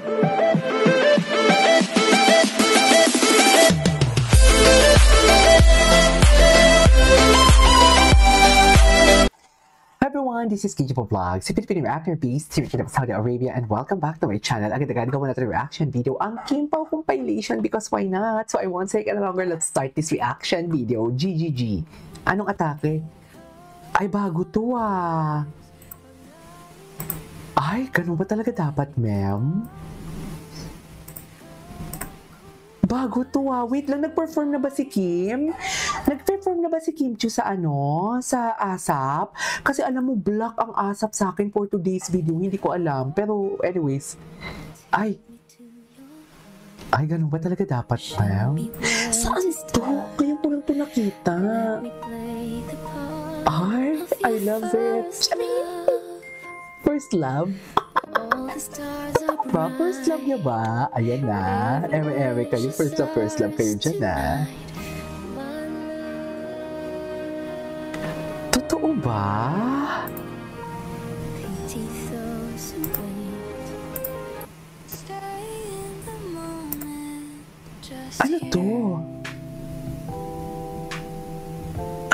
Everyone, this is Kijipo Vlog, si Filipino reactor beast, si Richard of Saudi Arabia, and welcome back to my channel. Agad-agad gawa natin reaction video ang Kim Pao compilation because why not? So I won't take any longer, let's start this reaction video. GGG. Anong atake? Ay, bago to ah. Ay, ganun ba talaga dapat, ma'am? Bago to ah. Wait lang, nag-perform na ba si Kim? Nag-perform na ba si Kim Chiu sa sa ASAP? Kasi alam mo, black ang ASAP sa akin for today's video. Hindi ko alam. Pero anyways, ay, ganun ba talaga dapat, ma'am? Saan to? Kaya ko lang ito nakita. Ay, I love it. First love? Ba, first love niya ba? Ayan na. Eme kayo. First love kayo dyan na. Totoo ba? Ano to?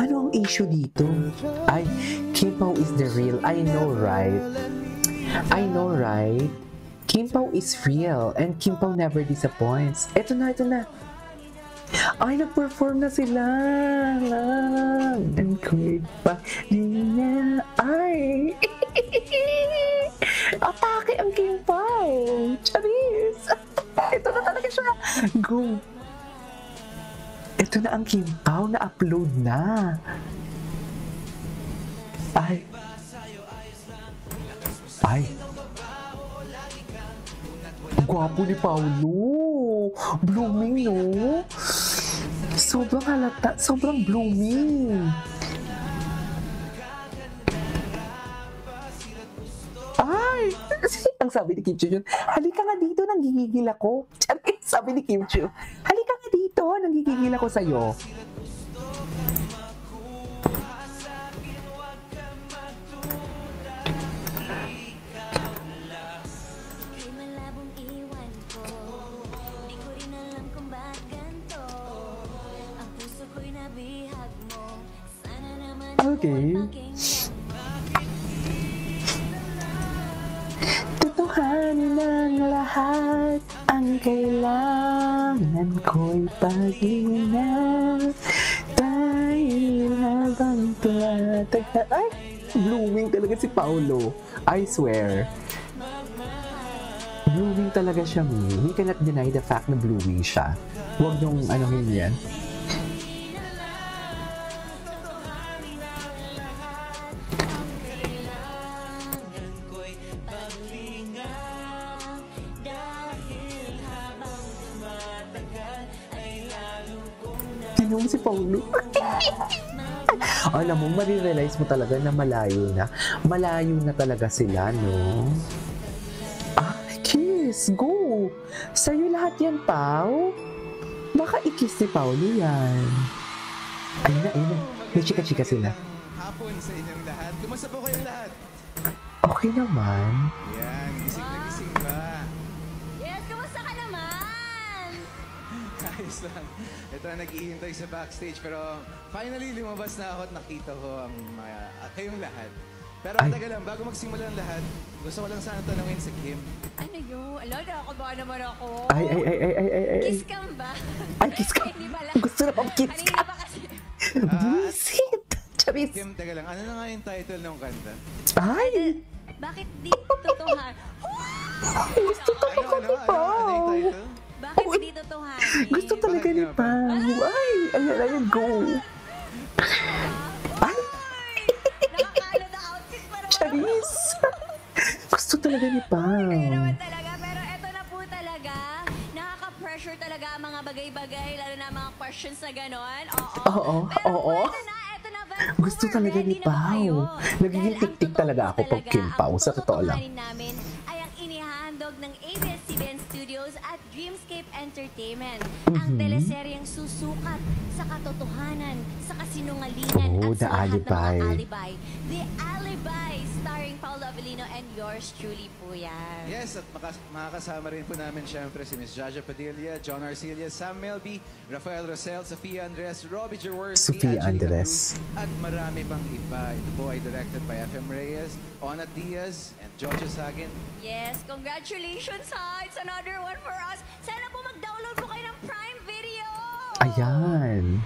Ano ang issue dito? Ay, Kim Pao is the real. I know, right? I know, right? Kim Pao is real and Kim Pao never disappoints. Ito na. Ay, nag-perform na sila. And quit pa niya. Ay! Atake ang Kim Pao. Charis! Ito na talaga siya. Go! Ito na ang Kim Pao na upload na. Ay! Ang gwapo ni Paolo. Blooming, no? Sobrang halata. Sobrang blooming. Ay! Ang sabi ni Kim Chiu yun, halika nga dito, nanggigigil ako. Sabi ni Kim Chiu, halika nga dito, nanggigigil ako sa'yo. Okay. Tutuhanin ang lahat, ang kailangan ko'y pag-ingat. Dahil habang tumatagal. Ay! Blooming talaga si Paolo. I swear. Blooming talaga siya, Mi. We cannot deny the fact na blooming siya. Huwag niyong anuhin yan. Ano si Paolo? Alam mo, marirealize mo talaga na malayo na. Malayo na talaga sila, no? Ah, kiss! Go! Sa'yo lahat yan, Pao? Baka i-kiss ni Paolo yan. Ayun na. May chika-chika sila. Hapon sa inyong lahat. Kumusta po kayong lahat? Okay naman. Yan, gising na gising ba? Yes, kumusta ka naman? Ayos lang. Ito na nag-iintay sa backstage pero finally lumabas na ako at nakita ko ang kayong lahat. Pero taga lang, bago magsimula ang lahat, gusto ko lang sana tanungin si Kim. Ano yun? Ala, nakakaba naman ako. Ay. Kiss cam ba? Ay, kiss cam. Hindi pala. Gusto na pang kiss Kanina cam. ba kasi? Buisit! Charis! Kim, taga lang, ano na nga yung title ng kanta? Ay! Bakit di totohan? Gusto talaga ni Pao. Ano yung title? Bakit di totohan? Gusto talaga ni Pao. Ay! Ayan, go! Ay! Nakakalo na outfit pa naman. Charis! Gusto talaga ni Pao. Kaya naman talaga, pero eto na po talaga. Nakaka-pressure talaga ang mga bagay-bagay, lalo na mga questions na gano'n. Oo. Eto na ba? Gusto talaga ni Pao. Nagiging tik-tik talaga ako pag Kim Pao, sa totoo lang. Namin ay ang inihandog handog ng ABS-CBN Studios at Dreamscape Entertainment. Ang teleseryeng susukat sa katotohanan, sa kasinungalingan Oh, at The sa lahat ng Alibi. mga alibi. The Alibi, starring Paolo Avellino and yours truly po yan. Yes, at makakasama rin po namin syempre si Miss Jaja Padilla, John Arcilia, Sam Melby, Rafael Rosel, Sofia Andres, Robbie Jaworski, Sofia Angelica Andres. Cruz, at marami pang iba. Ito po ay directed by FM Reyes, Onat Diaz, and Jojo Sagin. Yes, congratulations ha! It's another one for us. Sana po mag-download po kayo ng Prime Video! Ayan.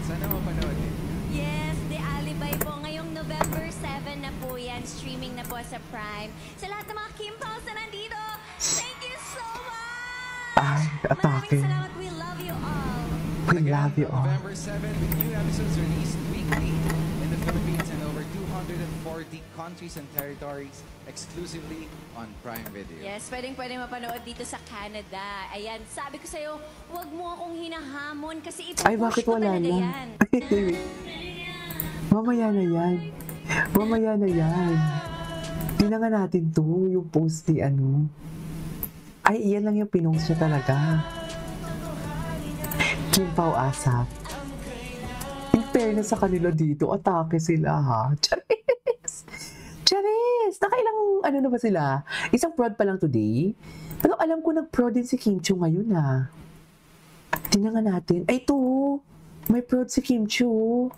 Sana mapanood din. Yes, The Alibi po. Ngayong November 7 na po yan. Streaming na po sa Prime. Sa lahat ng mga Kim Pals na nandito, thank you so much! Ay, atake. Maraming salamat. We love you all. We love you all. November 7 with new episodes released weekly in the Philippines and over 240 countries and territories exclusively on Prime Video. Yes, pwedeng mapanood dito sa Canada. Ayan, sabi ko sa'yo, huwag mo akong hinahamon kasi Ay, ipupush bakit ko wala talaga na? yan. Mamaya na yan. Mamaya na yan. Tingnan nga natin to, yung post ni ano. Ay, iyan lang yung pinost niya talaga. Kim Pao Asap. In fairness sa kanila dito, atake sila ha. Charis! Charis! Nakailang ano na ba sila? Isang prod pa lang today. Pero alam ko nag-prod din si Kim Chiu ngayon ha. Tingnan nga natin. Ay, ito. May prod si Kim Chiu.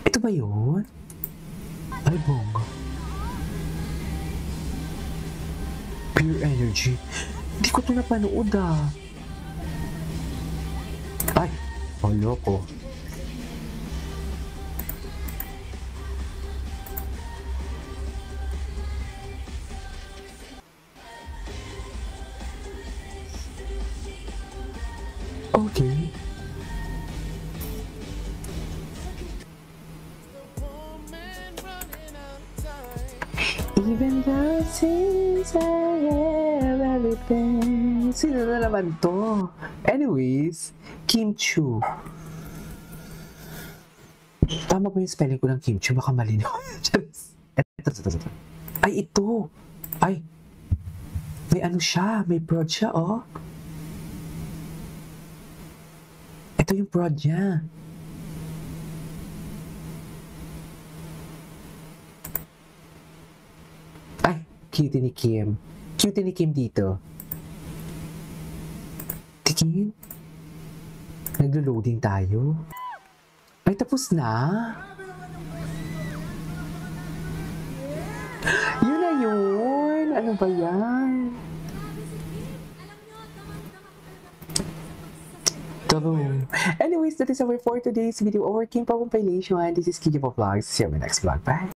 Ito ba yun? Ay, bongga. Pure Energy. Hindi ko ito napanood ah. Ay, loko. Okay. Even though since I have everything. Sino na naman to? Anyways, Kim Chiu. Tama ba yung spelling ko ng Kim Chiu? Baka mali na. Ito. Ay, ito. Ay. May ano siya. May prod siya, oh. Ito yung prod niya. Ay, cute ni Kim. Cute ni Kim dito. Tingin. Naglo-loading tayo. Ay, tapos na. Yun na yun. Ano ba yan? Boom. Anyways, that is our for today's video. Our Kim Pao compilation. This is Kiki Vlogs. See you in my next vlog. Bye.